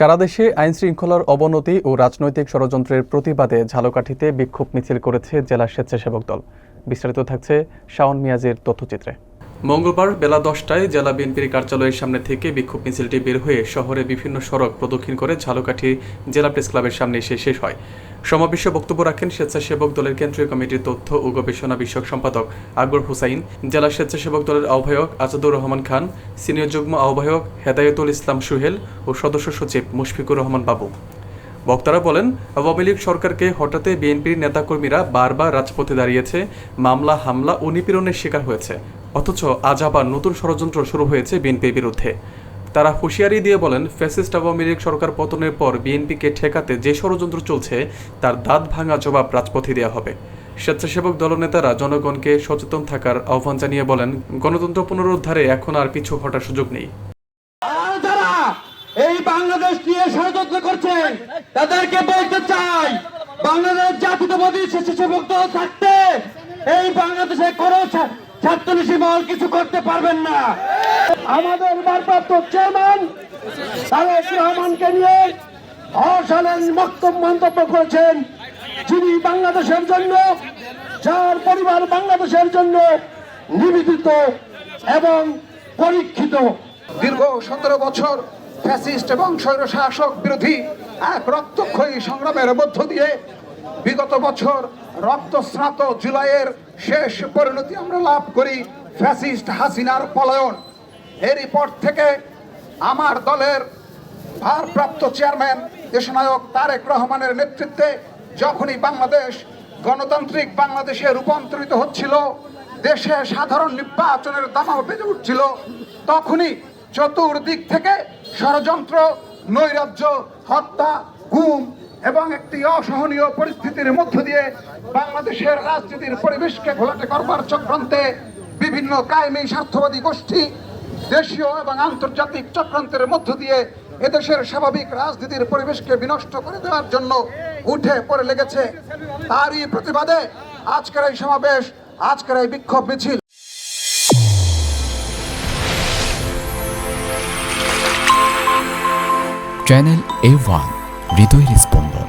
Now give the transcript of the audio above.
সারা দেশে আইনশৃঙ্খলার অবনতি ও রাজনৈতিক ষড়যন্ত্রের প্রতিবাদে ঝালকাঠিতে বিক্ষোভ মিছিল করেছে জেলা স্বেচ্ছাসেবক দল। বিস্তারিত থাকছে শাওন মিয়াজের তথ্যচিত্রে। মঙ্গলবার বেলা 10টায় জেলা বিএনপির কার্যালয়ের সামনে থেকে বিক্ষোভ মিছিলটি বের হয়ে শহরে বিভিন্ন সড়ক প্রদক্ষিণ করে ঝালকাঠি জেলা প্রেস ক্লাবের সামনে এসে শেষ হয়। সমাবেশে বক্তব্য রাখেন স্বেচ্ছাসেবক দলের কেন্দ্রীয় কমিটির তথ্য ও গবেষণা বিষয়ক সম্পাদক আকবর হুসাইন, জেলা স্বেচ্ছাসেবক দলের আহ্বায়ক আজাদুর রহমান খান, সিনিয়র যুগ্ম আহ্বায়ক হেদায়েতুল ইসলাম সুহেল ও সদস্য সচিব মুশফিকুর রহমান বাবু। বক্তারা বলেন, আওয়ামী লীগ সরকারকে হঠাতে বিএনপির নেতাকর্মীরা বারবার রাজপথে দাঁড়িয়েছে, মামলা হামলা ও নিপীড়নের শিকার হয়েছে, অথচ আজ আবার নতুন ষড়যন্ত্র শুরু হয়েছে বিএনপির বিরুদ্ধে। তারা হুঁশিয়ারি দিয়ে বলেন, ফ্যাসিস্ট আওয়ামী লীগ সরকার পতনের পর বিএনপিকে ঠেকাতে যে ষড়যন্ত্র চলছে তার দাঁত ভাঙা জবাব রাজপথে দেওয়া হবে। স্বেচ্ছাসেবক দলনেতারা জনগণকে সচেতন থাকার আহ্বান জানিয়ে বলেন, গণতন্ত্র পুনরুদ্ধারে এখন আর পিছু হটার সুযোগ নেই। এই বাংলাদেশ নিয়ে ষড়যন্ত্র করছেন তাদেরকে বলতে চাই, বাংলাদেশ জাতীয়তাবাদী স্বেচ্ছাসেবক দল থাকতে এই বাংলাদেশে কোনো ছাত্রলীগী মহল কিছু করতে পারবেন না। আমাদের ভারপ্রাপ্ত চেয়ারম্যান তারেক রহমানকে নিয়ে অশালীন মন্তব্য করেছেন, যিনি বাংলাদেশের জন্য, যার পরিবার বাংলাদেশের জন্য নিবেদিত এবং পরীক্ষিত। দীর্ঘ 17 বছর ফ্যাসিস্ট এবং স্বৈরশাসক বিরোধী এক রক্তক্ষয়ী সংগ্রামের মধ্য দিয়ে বিগত বছর রক্তস্নাত জুলাইয়ের শেষ পরিণতি আমরা লাভ করি ফ্যাসিস্ট হাসিনার পলায়ন। এরই পর থেকে আমার দলের ভারপ্রাপ্ত চেয়ারম্যান দেশনায়ক তারেক রহমানের নেতৃত্বে যখনই বাংলাদেশ গণতান্ত্রিক বাংলাদেশে রূপান্তরিত হচ্ছিল, দেশে সাধারণ নির্বাচনের দামাও বেজে উঠছিল, তখনই চতুর্দিক থেকে ষড়যন্ত্র, নৈরাজ্য, হত্যা, গুম এবং একটি অসহনীয় পরিস্থিতির মধ্য দিয়ে বাংলাদেশের রাজনীতির পরিবেশকে ঘোলাটে করবার চক্রান্তে বিভিন্ন কায়েমি স্বার্থবাদী গোষ্ঠী দেশীয় এবং আন্তর্জাতিক চক্রান্তের মধ্য দিয়ে এদেশের স্বাভাবিক রাজনীতির পরিবেশকে বিনষ্ট করে দেওয়ার জন্য উঠে পড়ে লেগেছে। তারই প্রতিবাদে আজকের এই সমাবেশ, আজকের এই বিক্ষোভ মিছিল। চ্যানেল A1 হৃদয়ের স্পন্দন।